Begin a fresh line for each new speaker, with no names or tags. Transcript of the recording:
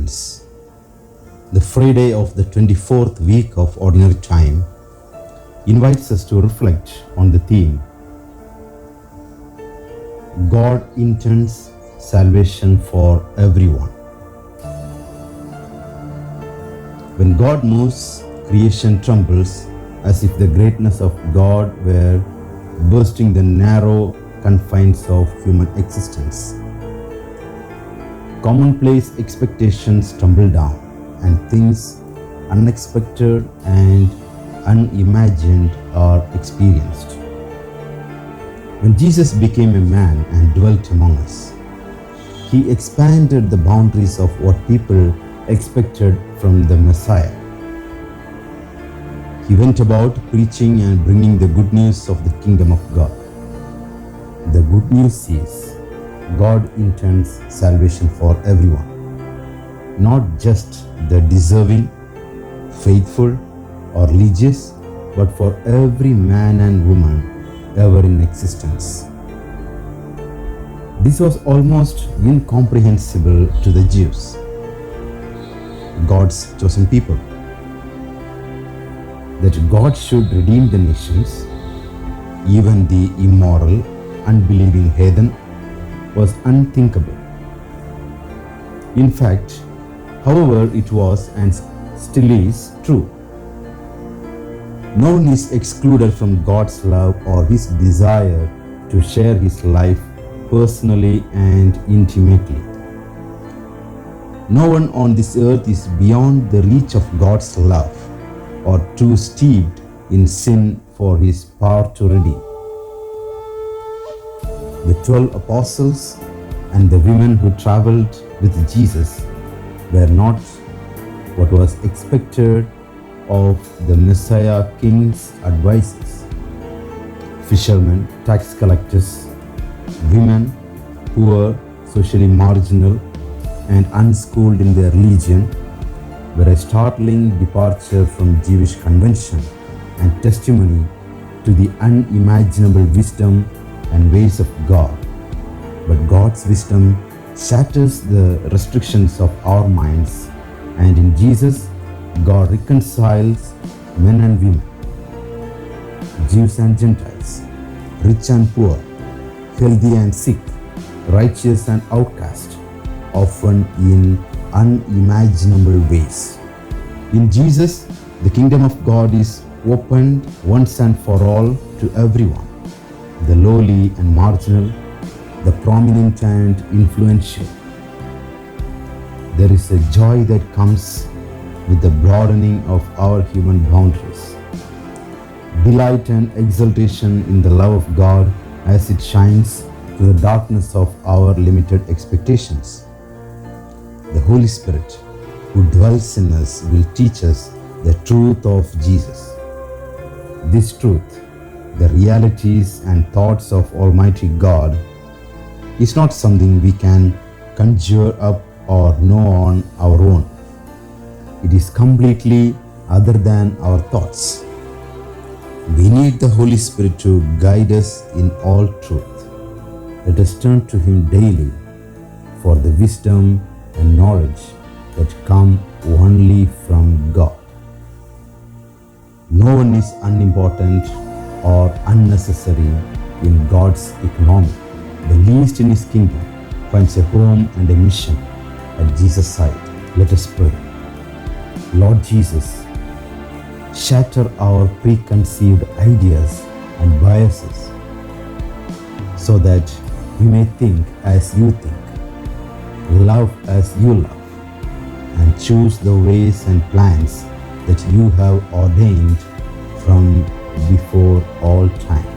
Moments, the Friday of the 24th week of Ordinary Time, invites us to reflect on the theme, God intends salvation for everyone. When God moves, creation trembles as if the greatness of God were bursting the narrow confines of human existence. Commonplace expectations tumble down, and things unexpected and unimagined are experienced. When Jesus became a man and dwelt among us, he expanded the boundaries of what people expected from the Messiah. He went about preaching and bringing the good news of the kingdom of God. The good news is God intends salvation for everyone, not just the deserving, faithful, or religious, but for every man and woman ever in existence. This was almost incomprehensible to the Jews, God's chosen people. That God should redeem the nations, even the immoral, unbelieving heathen, was unthinkable. In fact, however, it was and still is true. No one is excluded from God's love or his desire to share his life personally and intimately. No one on this earth is beyond the reach of God's love or too steeped in sin for his power to redeem. The 12 apostles and the women who traveled with Jesus were not what was expected of the Messiah King's advisors. Fishermen, tax collectors, women who were socially marginal and unschooled in their religion were a startling departure from Jewish convention and testimony to the unimaginable wisdom and ways of God. But God's wisdom shatters the restrictions of our minds, and in Jesus, God reconciles men and women, Jews and Gentiles, rich and poor, healthy and sick, righteous and outcast, often in unimaginable ways. In Jesus, the kingdom of God is opened once and for all to everyone, the lowly and marginal, the prominent and influential. There is a joy that comes with the broadening of our human boundaries, delight and exultation in the love of God as it shines through the darkness of our limited expectations. The Holy Spirit who dwells in us will teach us the truth of Jesus. This truth, the realities and thoughts of Almighty God, is not something we can conjure up or know on our own. It is completely other than our thoughts. We need the Holy Spirit to guide us in all truth. Let us turn to Him daily for the wisdom and knowledge that come only from God. No one is unimportant or unnecessary in God's economy. The least in His kingdom finds a home and a mission at Jesus' side. Let us pray. Lord Jesus, shatter our preconceived ideas and biases so that we may think as you think, love as you love, and choose the ways and plans that you have ordained from before all time.